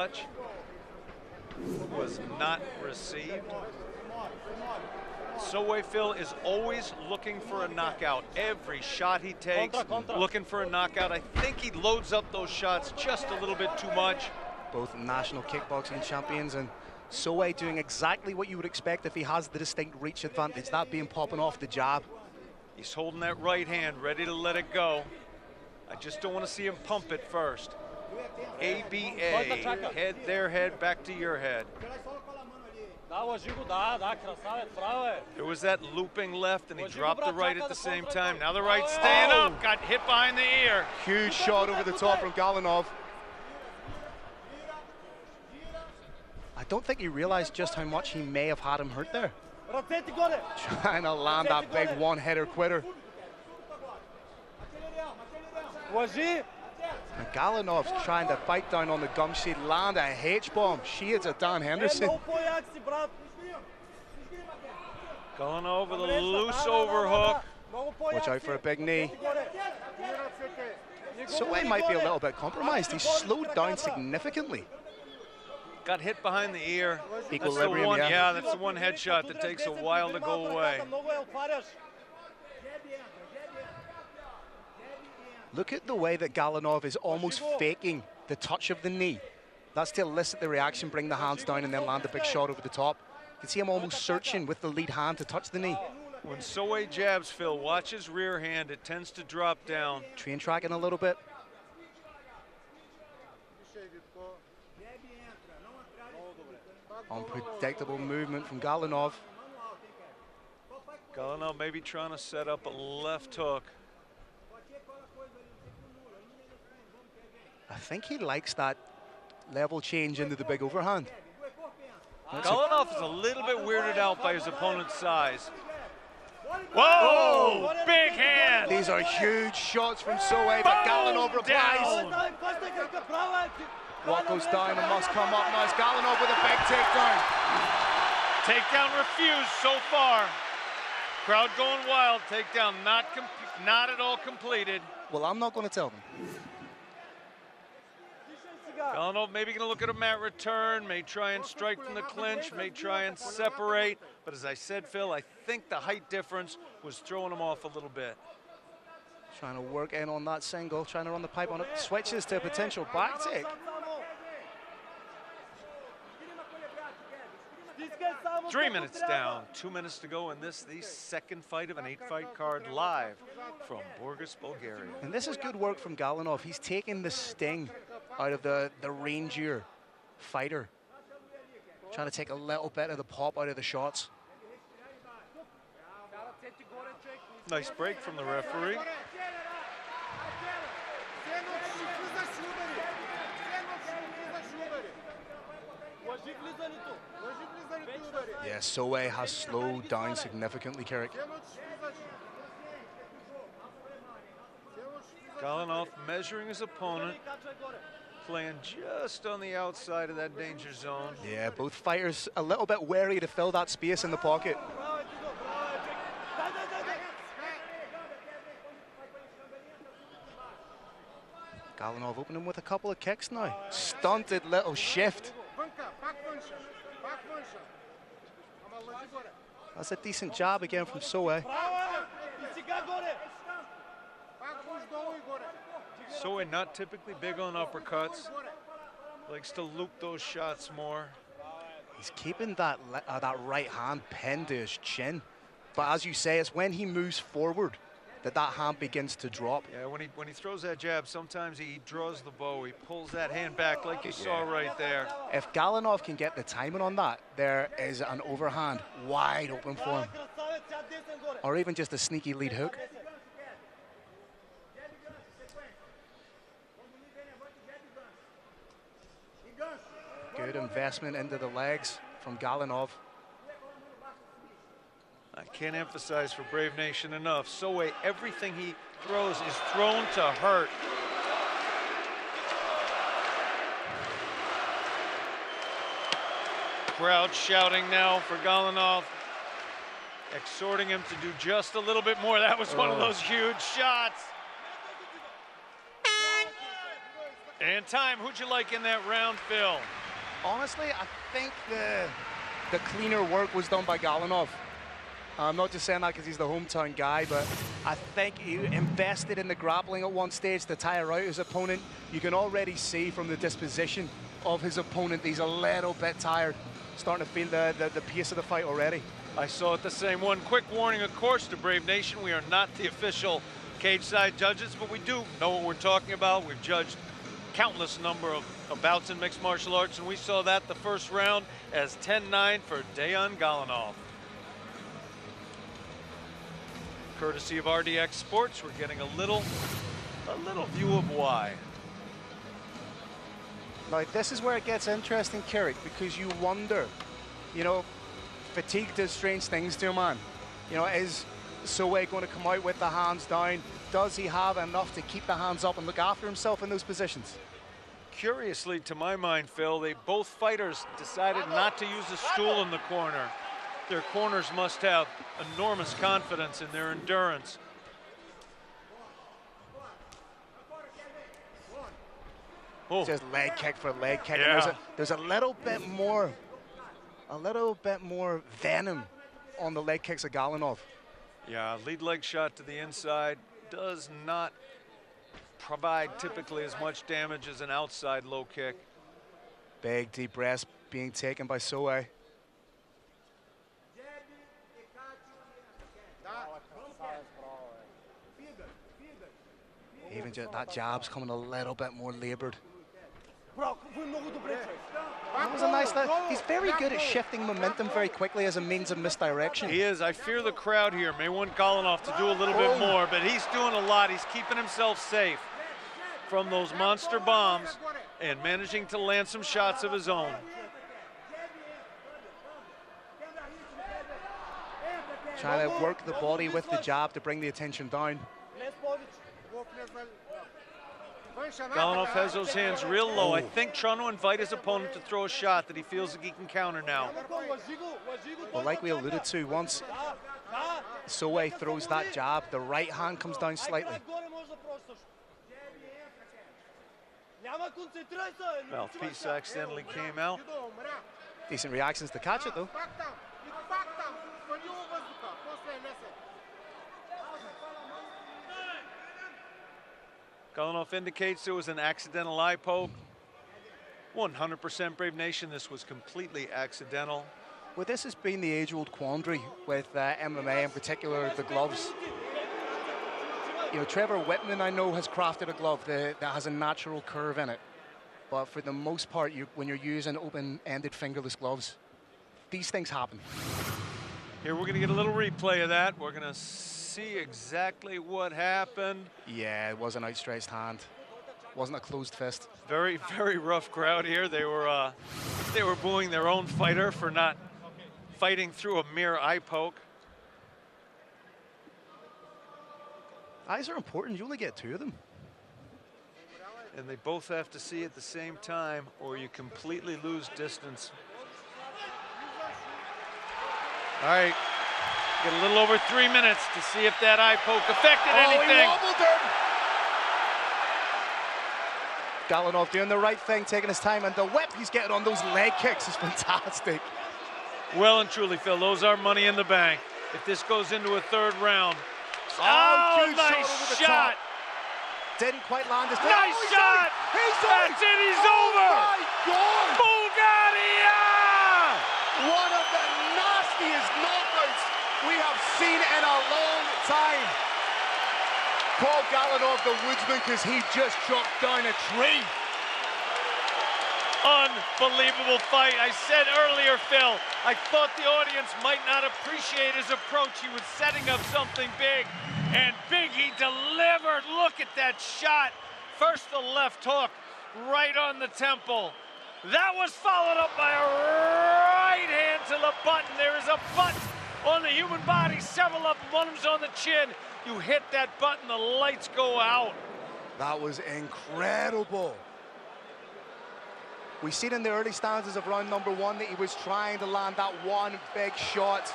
Touch was not received. Sowe Phil is always looking for a knockout. Every shot he takes, looking for a knockout. I think he loads up those shots just a little bit too much. Both national kickboxing champions, and Sowe doing exactly what you would expect if he has the distinct reach advantage, that being popping off the jab. He's holding that right hand, ready to let it go. I just don't want to see him pump it first. ABA, head their head, back to your head. There was that looping left, and he dropped the right at the same time. Now the right staying up, got hit behind the ear. Huge shot over the top from Galinov. I don't think he realized just how much he may have had him hurt there. Trying to land that big one-hitter quitter. And Galinov's trying to bite down on the gum sheet, land a H-bomb. Shades of Dan Henderson. Galinov with a loose overhook. Watch out for a big knee. Sowe might be a little bit compromised. He's slowed down significantly. Got hit behind the ear. Equilibrium, yeah, that's the one headshot that takes a while to go away. Look at the way that Galinov is almost faking the touch of the knee. That's to elicit the reaction, bring the hands down, and then land a big shot over the top. You can see him almost searching with the lead hand to touch the knee. When Sowe jabs, Phil, watch his rear hand. It tends to drop down. Train tracking a little bit. Unpredictable movement from Galinov. Galinov maybe trying to set up a left hook. I think he likes that level change into the big overhand. Galinov is a little bit weirded out by his opponent's size. Whoa! Big hand! These are huge shots from Sowe, but Galinov replies. What goes down and must come up now. It's Galinov with a big takedown. Takedown refused so far. Crowd going wild. Takedown not at all completed. Well, I'm not going to tell them. Galinov maybe going to look at a mat return, may try and strike from the clinch, may try and separate. But as I said, Phil, I think the height difference was throwing him off a little bit. Trying to work in on that single, trying to run the pipe on it. Switches to a potential back take. Three minutes down, 2 minutes to go in this, the second fight of an 8-fight card live from Burgas, Bulgaria. And this is good work from Galinov. He's taking the sting out of the rangier fighter. Trying to take a little bit of the pop out of the shots. Nice break from the referee. Yeah, Sowe has slowed down significantly, Carrick. Galinov measuring his opponent, playing just on the outside of that danger zone. Yeah, both fighters a little bit wary to fill that space in the pocket. Galinov opening with a couple of kicks now. Stunted little shift. That's a decent jab again from Sowe. Sowe not typically big on uppercuts. Likes to loop those shots more. He's keeping that right hand pinned to his chin. But as you say, it's when he moves forward that hand begins to drop. Yeah, when he throws that jab, sometimes he draws the bow. He pulls that hand back like you saw right there. If Galinov can get the timing on that, there is an overhand wide open for him. Or even just a sneaky lead hook. Good investment into the legs from Galinov. I can't emphasize for Brave Nation enough. Sowe, everything he throws is thrown to hurt. Crowd shouting now for Galinov, exhorting him to do just a little bit more. That was one of those huge shots. And time, who'd you like in that round, Phil? Honestly, I think the cleaner work was done by Galinov. I'm not just saying that because he's the hometown guy, but I think he invested in the grappling at one stage to tire out his opponent. You can already see from the disposition of his opponent, he's a little bit tired, starting to feel the pace of the fight already. I saw it the same. One quick warning, of course, to Brave Nation. We are not the official cage side judges, but we do know what we're talking about. We've judged countless number of bouts in mixed martial arts, and we saw that the first round as 10-9 for Deyan Galинov. Courtesy of RDX Sports, we're getting a little view of why. Now, this is where it gets interesting, Carrick, because you wonder, you know, fatigue does strange things to a man. You know, is Sowe going to come out with the hands down? Does he have enough to keep the hands up and look after himself in those positions? Curiously, to my mind, Phil, both fighters decided not to use a stool in the corner. Their corners must have enormous confidence in their endurance. Oh. Just leg kick for leg kick. Yeah. And there's a little bit more venom on the leg kicks of Galinov. Yeah, lead leg shot to the inside does not provide typically as much damage as an outside low kick. Big deep breaths being taken by Sowe. Even just that jab's coming a little bit more labored. That was a nice. He's very good at shifting momentum very quickly as a means of misdirection. He is. I fear the crowd here may want Galinov to do a little bit more, but he's doing a lot. He's keeping himself safe from those monster bombs and managing to land some shots of his own. Trying to work the body with the jab to bring the attention down. Galinov has those hands real low. I think trying to invite his opponent to throw a shot that he feels like he can counter now. Well, like we alluded to, once Sowe throws that jab, the right hand comes down slightly. Well, piece accidentally came out. Decent reactions to catch it, though. Galinov indicates there was an accidental eye poke. 100% Brave Nation, this was completely accidental. Well, this has been the age-old quandary with MMA, in particular the gloves. You know, Trevor Whitman, I know, has crafted a glove that has a natural curve in it. But for the most part, when you're using open-ended fingerless gloves, these things happen. Here we're going to get a little replay of that. We're going to see exactly what happened. Yeah, it was an outstretched hand. Wasn't a closed fist. Very, very rough crowd here. They were booing their own fighter for not fighting through a mere eye poke. Eyes are important. You only get 2 of them. And they both have to see at the same time, or you completely lose distance. All right, get a little over 3 minutes to see if that eye poke affected anything. He wobbled him. Galinov doing the right thing, taking his time, and the whip he's getting on those leg kicks is fantastic. Well and truly, Phil, those are money in the bank. If this goes into a third round. Oh, nice shot. Didn't quite land his Nice shot. That's it, he's over. Oh my God. Bulgaria! One of the nastiest knockouts we have seen in a long time. Call Galinov the woodsman because he just chopped down a tree. Unbelievable fight. I said earlier, Phil, I thought the audience might not appreciate his approach. He was setting up something big, and big he delivered. Look at that shot. First the left hook, right on the temple. That was followed up by a right hand to the button. There is a button on the human body, several of them, one of them's on the chin. You hit that button, the lights go out. That was incredible. We seen in the early stanzas of round number 1 that he was trying to land that one big shot.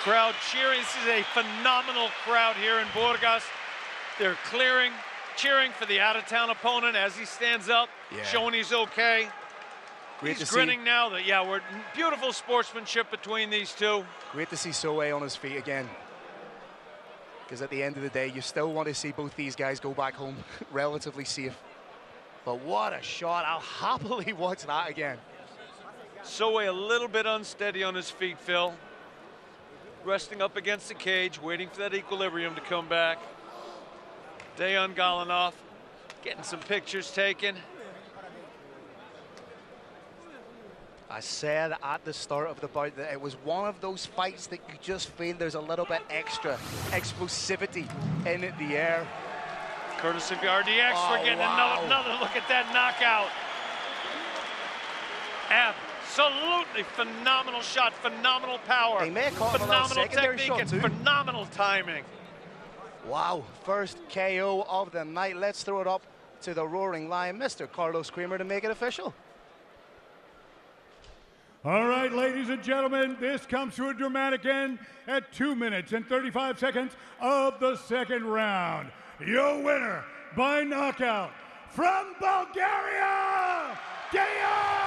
Crowd cheering. This is a phenomenal crowd here in Burgas. They're clearing, cheering for the out-of-town opponent as he stands up, showing he's okay. He's grinning now. We're beautiful sportsmanship between these two. Great to see Sowe on his feet again. Because at the end of the day, you still want to see both these guys go back home relatively safe. But what a shot. I'll happily watch that again. Sowe a little bit unsteady on his feet, Phil. Resting up against the cage, waiting for that equilibrium to come back. Deyan Galинov getting some pictures taken. I said at the start of the bout that it was one of those fights that you just feel there's a little bit extra explosivity in the air. Courtesy of RDX, we're getting another look at that knockout. Absolutely phenomenal shot, phenomenal power, He may have caught phenomenal secondary technique, and shot too. phenomenal timing. Wow, first KO of the night. Let's throw it up to the Roaring Lion, Mr. Carlos Kramer, to make it official. All right, ladies and gentlemen, this comes to a dramatic end at 2 minutes and 35 seconds of the second round. Your winner by knockout from Bulgaria, Deyan